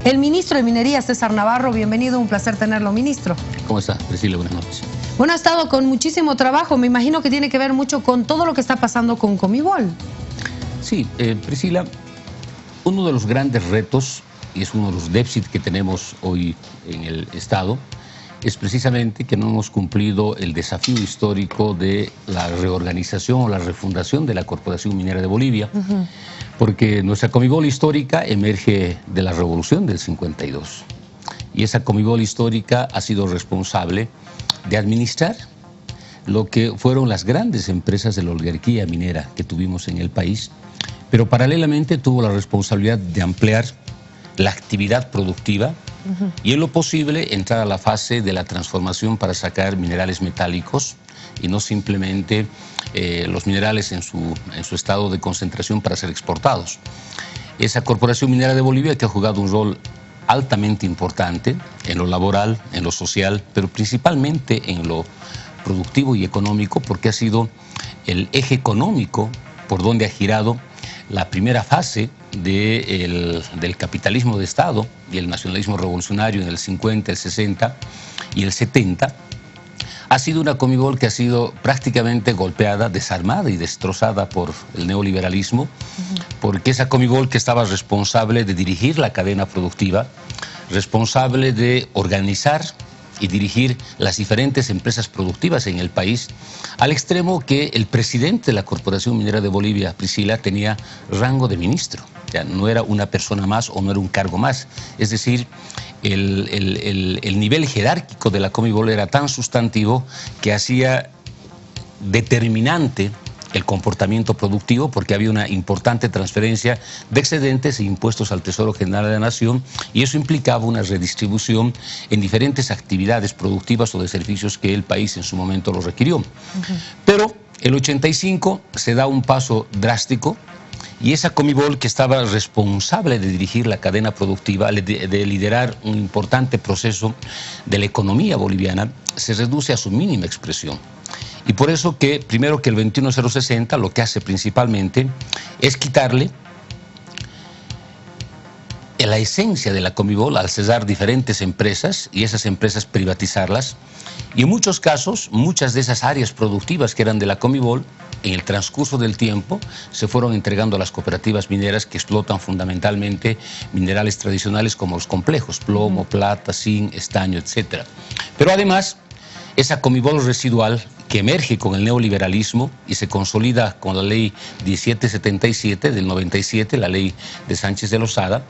El ministro de Minería, César Navarro, bienvenido, un placer tenerlo, ministro. ¿Cómo está, Priscila? Buenas noches. Bueno, ha estado con muchísimo trabajo, me imagino que tiene que ver mucho con todo lo que está pasando con Comibol. Sí, Priscila, uno de los grandes retos, y es uno de los déficits que tenemos hoy en el Estado, es precisamente que no hemos cumplido el desafío histórico de la reorganización o la refundación de la Corporación Minera de Bolivia, porque nuestra Comibol histórica emerge de la Revolución del 52. Y esa Comibol histórica ha sido responsable de administrar lo que fueron las grandes empresas de la oligarquía minera que tuvimos en el país, pero paralelamente tuvo la responsabilidad de ampliar la actividad productiva y en lo posible entrar a la fase de la transformación para sacar minerales metálicos y no simplemente los minerales en su estado de concentración para ser exportados. Esa Corporación Minera de Bolivia que ha jugado un rol altamente importante en lo laboral, en lo social, pero principalmente en lo productivo y económico, porque ha sido el eje económico por donde ha girado la primera fase del capitalismo de Estado y el nacionalismo revolucionario en el 50, el 60 y el 70. Ha sido una Comibol que ha sido prácticamente golpeada, desarmada y destrozada por el neoliberalismo, porque esa Comibol que estaba responsable de dirigir la cadena productiva, responsable de organizar y dirigir las diferentes empresas productivas en el país, al extremo que el presidente de la Corporación Minera de Bolivia, Priscila, tenía rango de ministro. Ya no era una persona más o no era un cargo más. Es decir, el nivel jerárquico de la Comibol era tan sustantivo que hacía determinante el comportamiento productivo, porque había una importante transferencia de excedentes e impuestos al Tesoro General de la Nación, y eso implicaba una redistribución en diferentes actividades productivas o de servicios que el país en su momento lo requirió. Pero el 85 se da un paso drástico, y esa Comibol que estaba responsable de dirigir la cadena productiva, de liderar un importante proceso de la economía boliviana, se reduce a su mínima expresión. Y por eso que, primero que el 21060 lo que hace principalmente es quitarle la esencia de la Comibol al cesar diferentes empresas y esas empresas privatizarlas. Y en muchos casos, muchas de esas áreas productivas que eran de la Comibol, en el transcurso del tiempo, se fueron entregando a las cooperativas mineras que explotan fundamentalmente minerales tradicionales como los complejos, plomo, plata, zinc, estaño, etc. Pero además, esa Comibol residual que emerge con el neoliberalismo y se consolida con la ley 1777 del 97, la ley de Sánchez de Lozada,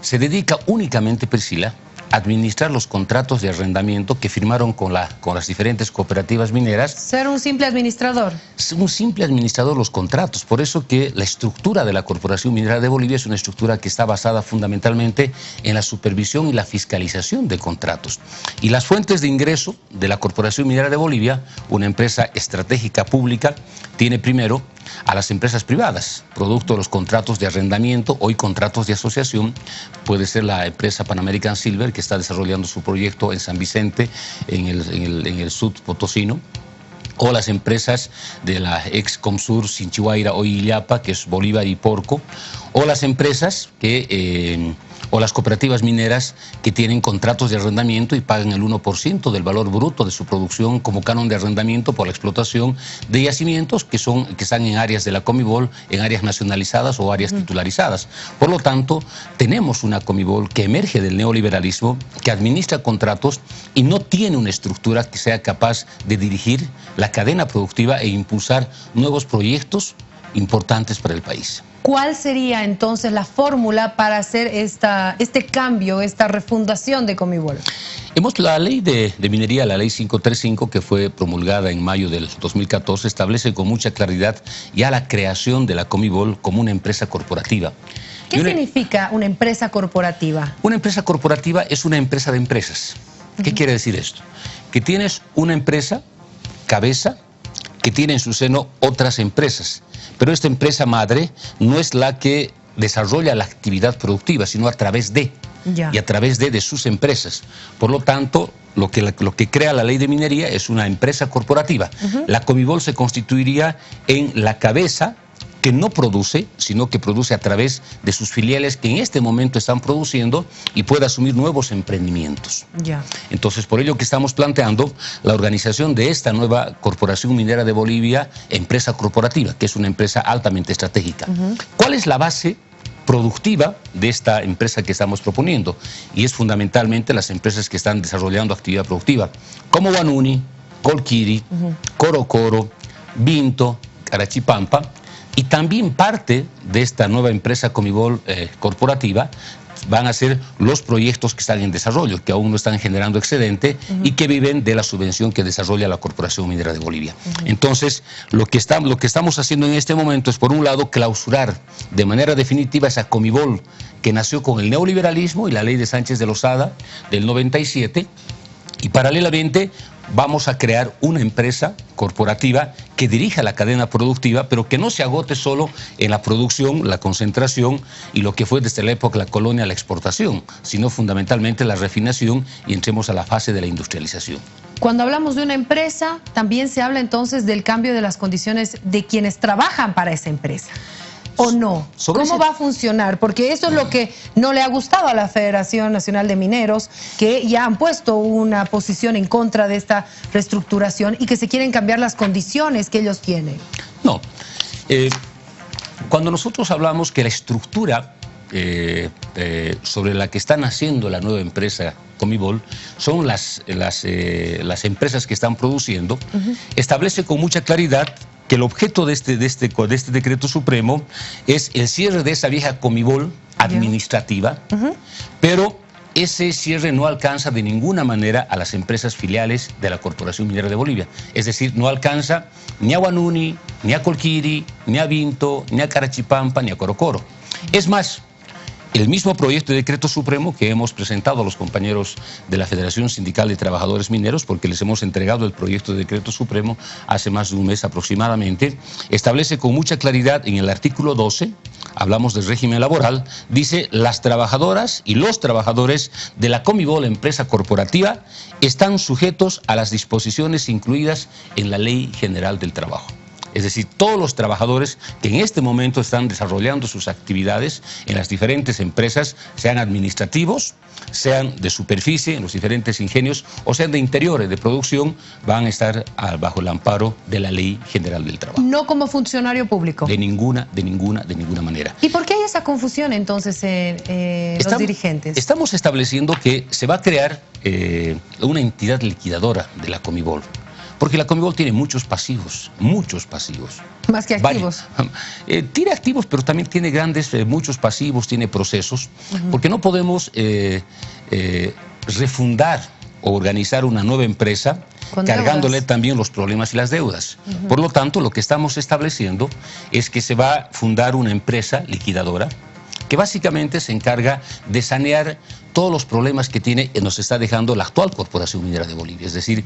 se dedica únicamente, Priscila, a administrar los contratos de arrendamiento que firmaron con las diferentes cooperativas mineras. Ser un simple administrador. Un simple administrador los contratos. Por eso que la estructura de la Corporación Minera de Bolivia es una estructura que está basada fundamentalmente en la supervisión y la fiscalización de contratos. Y las fuentes de ingreso de la Corporación Minera de Bolivia, una empresa estratégica pública, tiene primero a las empresas privadas, producto de los contratos de arrendamiento, hoy contratos de asociación. Puede ser la empresa Pan American Silver, que está desarrollando su proyecto en San Vicente, en el sur potosino, o las empresas de la ex Comsur, Sinchihuayra, hoy Illapa, que es Bolívar y Porco, o las empresas o las cooperativas mineras que tienen contratos de arrendamiento y pagan el 1% del valor bruto de su producción como canon de arrendamiento por la explotación de yacimientos que están en áreas de la Comibol, en áreas nacionalizadas o áreas titularizadas. Por lo tanto, tenemos una Comibol que emerge del neoliberalismo, que administra contratos y no tiene una estructura que sea capaz de dirigir la cadena productiva e impulsar nuevos proyectos importantes para el país. ¿Cuál sería entonces la fórmula para hacer este cambio, esta refundación de Comibol? La ley de minería, la ley 535, que fue promulgada en mayo del 2014, establece con mucha claridad ya la creación de la Comibol como una empresa corporativa. ¿Qué significa una empresa corporativa? Una empresa corporativa es una empresa de empresas. ¿Qué quiere decir esto? Que tienes una empresa, cabeza, que tiene en su seno otras empresas. Pero esta empresa madre no es la que desarrolla la actividad productiva, sino a través de, y a través de sus empresas. Por lo tanto, lo que crea la ley de minería es una empresa corporativa. La Comibol se constituiría en la cabeza que no produce, sino que produce a través de sus filiales que en este momento están produciendo y puede asumir nuevos emprendimientos. Entonces, por ello que estamos planteando la organización de esta nueva Corporación Minera de Bolivia, empresa corporativa, que es una empresa altamente estratégica. ¿Cuál es la base productiva de esta empresa que estamos proponiendo? Y es fundamentalmente las empresas que están desarrollando actividad productiva, como Huanuni, Colquiri, Coro Coro, Vinto, Carachipampa, y también parte de esta nueva empresa Comibol corporativa van a ser los proyectos que están en desarrollo, que aún no están generando excedente y que viven de la subvención que desarrolla la Corporación Minera de Bolivia. Entonces, lo que estamos haciendo en este momento es, por un lado, clausurar de manera definitiva esa Comibol que nació con el neoliberalismo y la ley de Sánchez de Lozada del 97, y paralelamente vamos a crear una empresa corporativa que dirija la cadena productiva, pero que no se agote solo en la producción, la concentración y lo que fue desde la época de la colonia la exportación, sino fundamentalmente la refinación, y entremos a la fase de la industrialización. Cuando hablamos de una empresa, también se habla entonces del cambio de las condiciones de quienes trabajan para esa empresa. ¿O no? ¿Cómo va a funcionar? Porque eso es lo que no le ha gustado a la Federación Nacional de Mineros, que ya han puesto una posición en contra de esta reestructuración y que se quieren cambiar las condiciones que ellos tienen. No. Cuando nosotros hablamos que la estructura sobre la que está naciendo la nueva empresa Comibol son las empresas que están produciendo, establece con mucha claridad que el objeto de este decreto supremo es el cierre de esa vieja Comibol administrativa, pero ese cierre no alcanza de ninguna manera a las empresas filiales de la Corporación Minera de Bolivia. Es decir, no alcanza ni a Huanuni, ni a Colquiri, ni a Vinto, ni a Carachipampa, ni a Coro Coro. Es más, el mismo proyecto de decreto supremo que hemos presentado a los compañeros de la Federación Sindical de Trabajadores Mineros, porque les hemos entregado el proyecto de decreto supremo hace más de un mes aproximadamente, establece con mucha claridad en el artículo 12, hablamos del régimen laboral, dice: las trabajadoras y los trabajadores de la Comibol, empresa corporativa, están sujetos a las disposiciones incluidas en la Ley General del Trabajo. Es decir, todos los trabajadores que en este momento están desarrollando sus actividades en las diferentes empresas, sean administrativos, sean de superficie, en los diferentes ingenios, o sean de interiores de producción, van a estar bajo el amparo de la Ley General del Trabajo. No como funcionario público. De ninguna manera. ¿Y por qué hay esa confusión entonces los dirigentes? Estamos estableciendo que se va a crear una entidad liquidadora de la Comibol. Porque la Comibol tiene muchos pasivos. Más que activos. Tiene activos, pero también tiene muchos pasivos, tiene procesos, porque no podemos refundar o organizar una nueva empresa cargándole también los problemas y las deudas. Por lo tanto, lo que estamos estableciendo es que se va a fundar una empresa liquidadora que básicamente se encarga de sanear todos los problemas que nos está dejando la actual Corporación Minera de Bolivia. Es decir,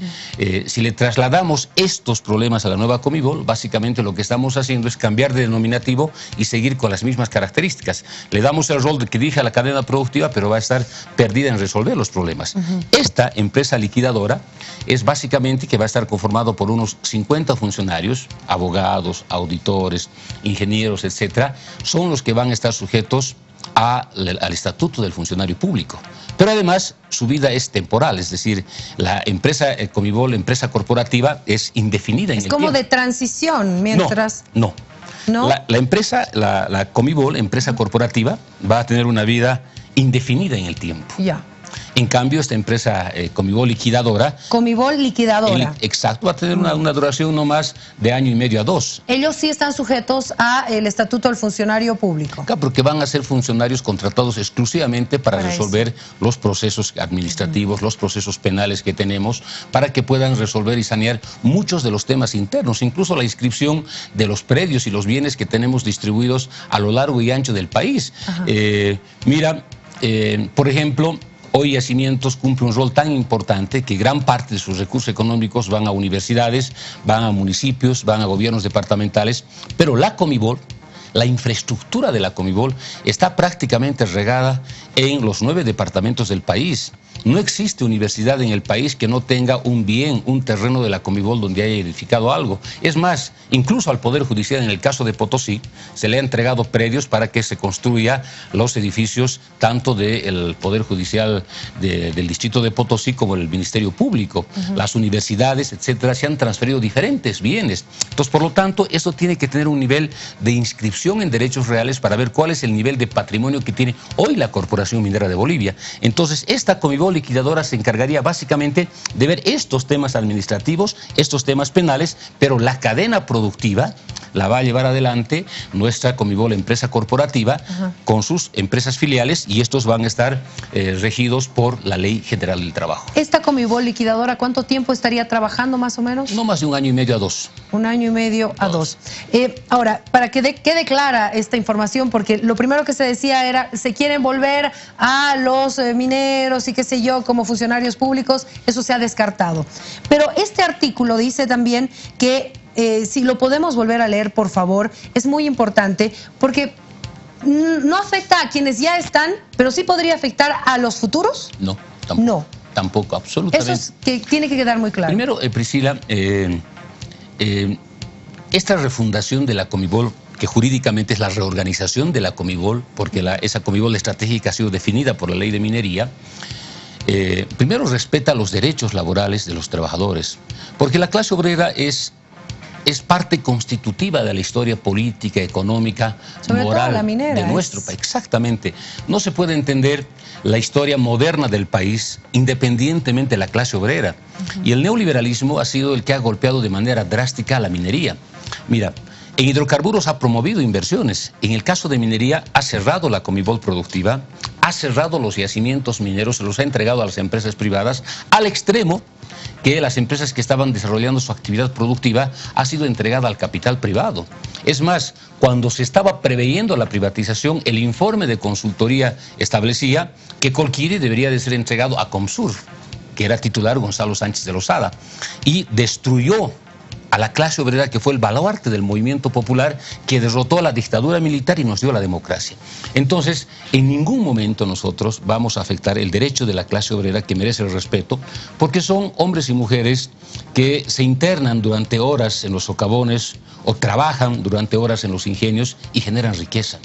si le trasladamos estos problemas a la nueva Comibol, básicamente lo que estamos haciendo es cambiar de denominativo y seguir con las mismas características. Le damos el rol de que dirija la cadena productiva, pero va a estar perdida en resolver los problemas. Esta empresa liquidadora es básicamente que va a estar conformado por unos 50 funcionarios, abogados, auditores, ingenieros, etcétera, son los que van a estar sujetos al estatuto del funcionario público. Pero además su vida es temporal, es decir, la empresa Comibol, empresa corporativa, es indefinida en el tiempo. Es como de transición, mientras... No. La Comibol, empresa corporativa, va a tener una vida indefinida en el tiempo. Ya. En cambio, esta empresa Comibol liquidadora... Comibol liquidadora. Exacto, va a tener una duración no más de 1 año y medio a 2. Ellos sí están sujetos al estatuto del funcionario público. Claro, porque van a ser funcionarios contratados exclusivamente para resolver los procesos administrativos, los procesos penales que tenemos, para que puedan resolver y sanear muchos de los temas internos, incluso la inscripción de los predios y los bienes que tenemos distribuidos a lo largo y ancho del país. Por ejemplo, hoy Yacimientos cumple un rol tan importante que gran parte de sus recursos económicos van a universidades, van a municipios, van a gobiernos departamentales, pero la Comibol la infraestructura de la Comibol está prácticamente regada en los 9 departamentos del país. No existe universidad en el país que no tenga un bien, un terreno de la Comibol donde haya edificado algo. Es más, incluso al Poder Judicial, en el caso de Potosí, se le ha entregado predios para que se construya los edificios tanto del Poder Judicial del Distrito de Potosí como el Ministerio Público. Las universidades, etcétera, se han transferido diferentes bienes. Entonces, por lo tanto, esto tiene que tener un nivel de inscripción en derechos reales para ver cuál es el nivel de patrimonio que tiene hoy la Corporación Minera de Bolivia. Entonces, esta Comibol liquidadora se encargaría básicamente de ver estos temas administrativos, estos temas penales, pero la cadena productiva la va a llevar adelante nuestra Comibol empresa corporativa con sus empresas filiales, y estos van a estar regidos por la Ley General del Trabajo. ¿Esta Comibol liquidadora cuánto tiempo estaría trabajando más o menos? No más de 1 año y medio a 2. 1 año y medio a 2. Ahora, para que quede clara esta información, porque lo primero que se decía era, se quieren volver a los mineros y qué sé yo, como funcionarios públicos, eso se ha descartado. Pero este artículo dice también que, si lo podemos volver a leer, por favor, es muy importante, porque no afecta a quienes ya están, pero sí podría afectar a los futuros. No, tampoco. No. Tampoco, absolutamente. Eso es que tiene que quedar muy claro. Primero, Priscila, esta refundación de la Comibol, que jurídicamente es la reorganización de la Comibol, porque esa Comibol estratégica ha sido definida por la Ley de Minería, primero respeta los derechos laborales de los trabajadores, porque la clase obrera es parte constitutiva de la historia política, económica, moral de nuestro país. Exactamente. No se puede entender la historia moderna del país independientemente de la clase obrera. Y el neoliberalismo ha sido el que ha golpeado de manera drástica a la minería. Mira, en hidrocarburos ha promovido inversiones. En el caso de minería ha cerrado la Comibol productiva, ha cerrado los yacimientos mineros, se los ha entregado a las empresas privadas, al extremo que las empresas que estaban desarrollando su actividad productiva ha sido entregada al capital privado. Es más, cuando se estaba preveyendo la privatización, el informe de consultoría establecía que Colquiri debería de ser entregado a Comsur, que era titular Gonzalo Sánchez de Lozada, y destruyó a la clase obrera, que fue el baluarte del movimiento popular que derrotó a la dictadura militar y nos dio la democracia. Entonces, en ningún momento nosotros vamos a afectar el derecho de la clase obrera, que merece el respeto, porque son hombres y mujeres que se internan durante horas en los socavones o trabajan durante horas en los ingenios y generan riqueza.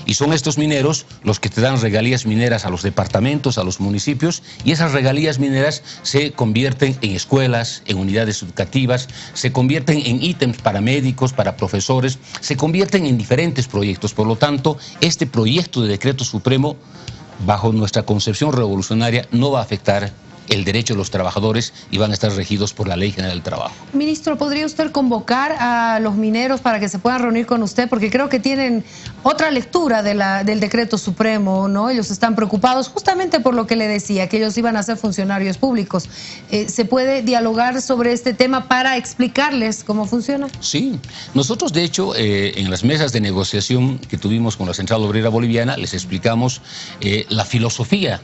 Y son estos mineros los que te dan regalías mineras a los departamentos, a los municipios, y esas regalías mineras se convierten en escuelas, en unidades educativas, se convierten en ítems para médicos, para profesores, se convierten en diferentes proyectos. Por lo tanto, este proyecto de decreto supremo, bajo nuestra concepción revolucionaria, no va a afectar el derecho de los trabajadores y van a estar regidos por la Ley General del Trabajo. Ministro, ¿podría usted convocar a los mineros para que se puedan reunir con usted? Porque creo que tienen otra lectura del decreto supremo, ¿no? Ellos están preocupados justamente por lo que le decía, que ellos iban a ser funcionarios públicos. ¿Se puede dialogar sobre este tema para explicarles cómo funciona? Sí, nosotros de hecho en las mesas de negociación que tuvimos con la Central Obrera Boliviana les explicamos la filosofía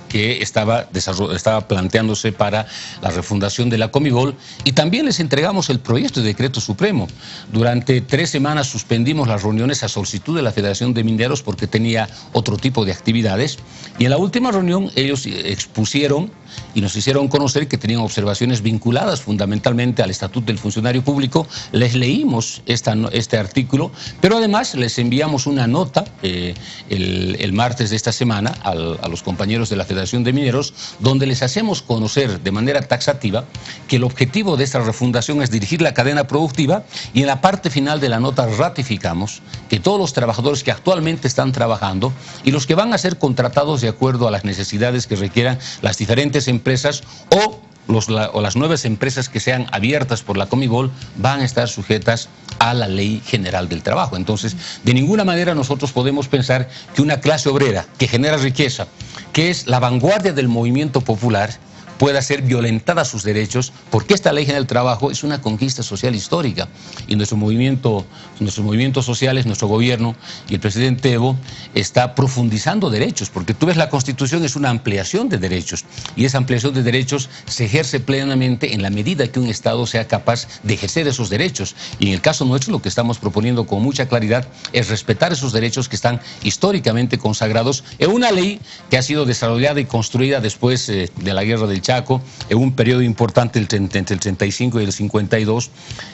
que estaba planteándose para la refundación de la Comibol, y también les entregamos el proyecto de decreto supremo. Durante 3 semanas suspendimos las reuniones a solicitud de la Federación de Mineros porque tenía otro tipo de actividades, y en la última reunión ellos expusieron y nos hicieron conocer que tenían observaciones vinculadas fundamentalmente al Estatuto del Funcionario Público. Les leímos este artículo, pero además les enviamos una nota el martes de esta semana a los compañeros de la Federación de Mineros, donde les hacemos conocer de manera taxativa que el objetivo de esta refundación es dirigir la cadena productiva, y en la parte final de la nota ratificamos que todos los trabajadores que actualmente están trabajando y los que van a ser contratados de acuerdo a las necesidades que requieran las diferentes empresas o las nuevas empresas que sean abiertas por la Comibol van a estar sujetas a la Ley General del Trabajo. Entonces, de ninguna manera nosotros podemos pensar que una clase obrera que genera riqueza, que es la vanguardia del movimiento popular, pueda ser violentada sus derechos, porque esta ley general del trabajo es una conquista social histórica y nuestros movimientos sociales, nuestro gobierno y el presidente Evo está profundizando derechos, porque tú ves la Constitución es una ampliación de derechos y esa ampliación de derechos se ejerce plenamente en la medida que un Estado sea capaz de ejercer esos derechos, y en el caso nuestro lo que estamos proponiendo con mucha claridad es respetar esos derechos que están históricamente consagrados en una ley que ha sido desarrollada y construida después de la Guerra del Chaco, en un periodo importante entre el 35 y el 52,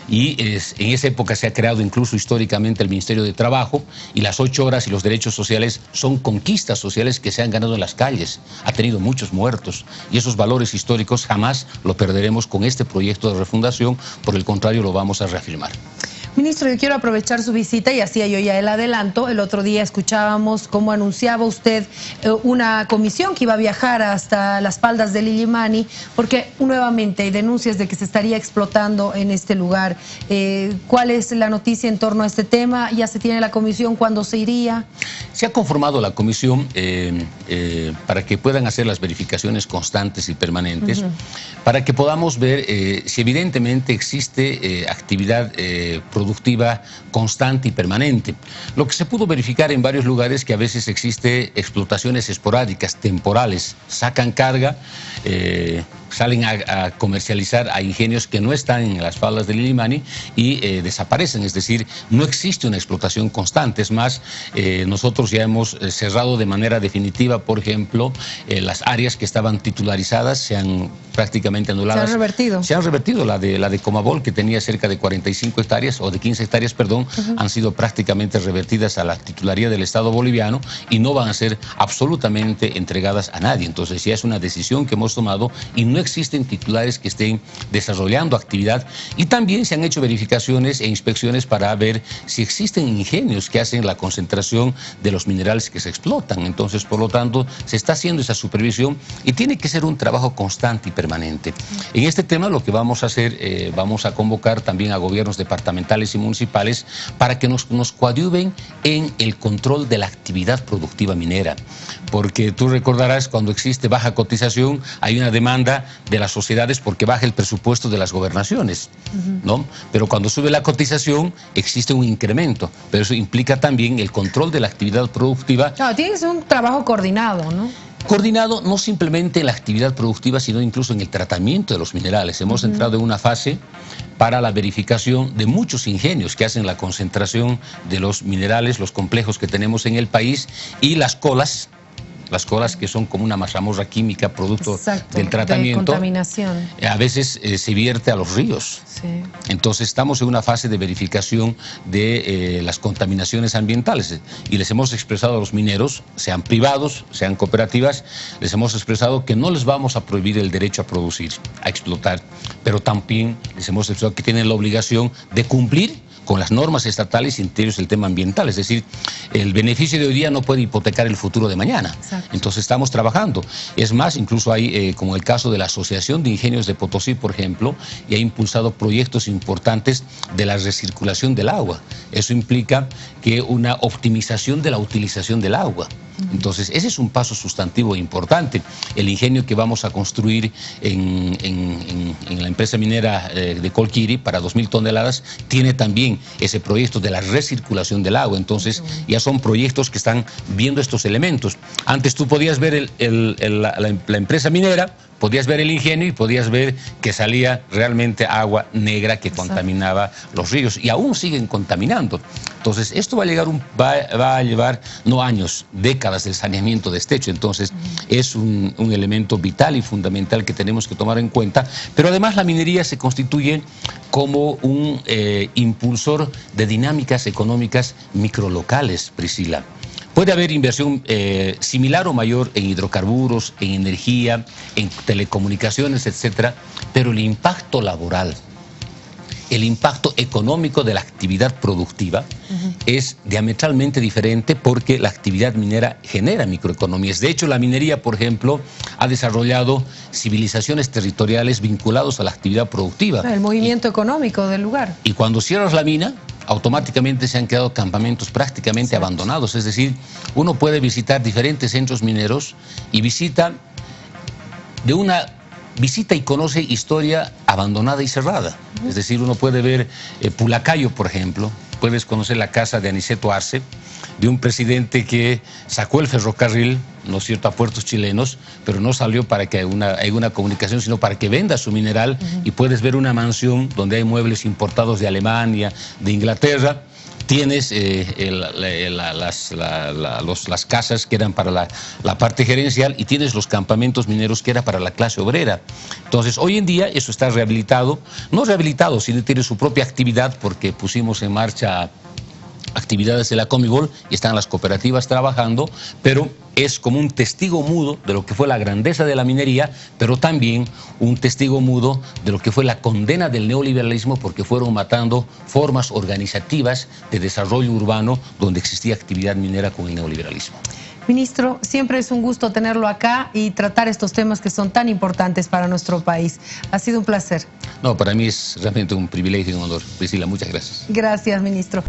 y en esa época se ha creado incluso históricamente el Ministerio de Trabajo, y las 8 horas y los derechos sociales son conquistas sociales que se han ganado en las calles, ha tenido muchos muertos, y esos valores históricos jamás lo perderemos con este proyecto de refundación, por el contrario lo vamos a reafirmar. Ministro, yo quiero aprovechar su visita y hacía yo ya el adelanto. El otro día escuchábamos cómo anunciaba usted una comisión que iba a viajar hasta las faldas del Illimani, porque nuevamente hay denuncias de que se estaría explotando en este lugar. ¿Cuál es la noticia en torno a este tema? ¿Ya se tiene la comisión? ¿Cuándo se iría? Se ha conformado la comisión para que puedan hacer las verificaciones constantes y permanentes, para que podamos ver si evidentemente existe actividad productiva constante y permanente. Lo que se pudo verificar en varios lugares que a veces existe explotaciones esporádicas, temporales, sacan carga, salen a comercializar a ingenios que no están en las faldas del Illimani y desaparecen, es decir, no existe una explotación constante. Es más, nosotros ya hemos cerrado de manera definitiva, por ejemplo, las áreas que estaban titularizadas se han prácticamente anuladas. Se han revertido. Se han revertido, la de Comabol, que tenía cerca de 45 hectáreas, o de 15 hectáreas, perdón, han sido prácticamente revertidas a la titularía del Estado boliviano y no van a ser absolutamente entregadas a nadie. Entonces ya es una decisión que hemos tomado y no existen titulares que estén desarrollando actividad, y también se han hecho verificaciones e inspecciones para ver si existen ingenios que hacen la concentración de los minerales que se explotan. Entonces, por lo tanto, se está haciendo esa supervisión y tiene que ser un trabajo constante y permanente. En este tema lo que vamos a hacer, vamos a convocar también a gobiernos departamentales y municipales para que nos coadyuven en el control de la actividad productiva minera, porque tú recordarás, cuando existe baja cotización hay una demanda de las sociedades porque baja el presupuesto de las gobernaciones, ¿no? Pero cuando sube la cotización existe un incremento, pero eso implica también el control de la actividad productiva. Claro, tiene que ser un trabajo coordinado, ¿no? Coordinado no simplemente en la actividad productiva, sino incluso en el tratamiento de los minerales. Hemos entrado en una fase para la verificación de muchos ingenios que hacen la concentración de los minerales, los complejos que tenemos en el país, y las colas que son como una mazamorra química producto del tratamiento, de contaminación. A veces se vierte a los ríos. Sí. Entonces estamos en una fase de verificación de las contaminaciones ambientales y les hemos expresado a los mineros, sean privados, sean cooperativas, les hemos expresado que no les vamos a prohibir el derecho a producir, a explotar, pero también les hemos expresado que tienen la obligación de cumplir con las normas estatales y entre el tema ambiental. Es decir, el beneficio de hoy día no puede hipotecar el futuro de mañana. Exacto. Entonces estamos trabajando. Es más, incluso hay, como el caso de la Asociación de Ingenios de Potosí, por ejemplo, y ha impulsado proyectos importantes de la recirculación del agua. Eso implica que una optimización de la utilización del agua. Entonces, ese es un paso sustantivo importante. El ingenio que vamos a construir en la empresa minera de Colquiri para 2.000 toneladas tiene también ese proyecto de la recirculación del agua. Entonces, ya son proyectos que están viendo estos elementos. Antes tú podías ver la empresa minera, podías ver el ingenio y podías ver que salía realmente agua negra que contaminaba los ríos, y aún siguen contaminando. Entonces, esto va a llevar no años, décadas del saneamiento de este hecho. Entonces, es un elemento vital y fundamental que tenemos que tomar en cuenta. Pero además la minería se constituye como un impulsor de dinámicas económicas microlocales, Priscila. Puede haber inversión similar o mayor en hidrocarburos, en energía, en telecomunicaciones, etcétera, pero el impacto laboral, el impacto económico de la actividad productiva es diametralmente diferente, porque la actividad minera genera microeconomías. De hecho, la minería, por ejemplo, ha desarrollado civilizaciones territoriales vinculadas a la actividad productiva. El movimiento económico del lugar. Y cuando cierras la mina, automáticamente se han quedado campamentos prácticamente abandonados. Es decir, uno puede visitar diferentes centros mineros y visita de una visita y conoce historia abandonada y cerrada. Es decir, uno puede ver Pulacayo, por ejemplo, puedes conocer la casa de Aniceto Arce, de un presidente que sacó el ferrocarril, ¿no es cierto?, a puertos chilenos, pero no salió para que haya una comunicación, sino para que venda su mineral, y puedes ver una mansión donde hay muebles importados de Alemania, de Inglaterra. Tienes las casas que eran para la parte gerencial y tienes los campamentos mineros que era para la clase obrera. Entonces, hoy en día eso está rehabilitado, no rehabilitado, sino tiene su propia actividad porque pusimos en marcha actividades de la Comibol y están las cooperativas trabajando, pero es como un testigo mudo de lo que fue la grandeza de la minería, pero también un testigo mudo de lo que fue la condena del neoliberalismo, porque fueron matando formas organizativas de desarrollo urbano donde existía actividad minera con el neoliberalismo. Ministro, siempre es un gusto tenerlo acá y tratar estos temas que son tan importantes para nuestro país. Ha sido un placer. No, para mí es realmente un privilegio y un honor. Priscila, muchas gracias. Gracias, ministro.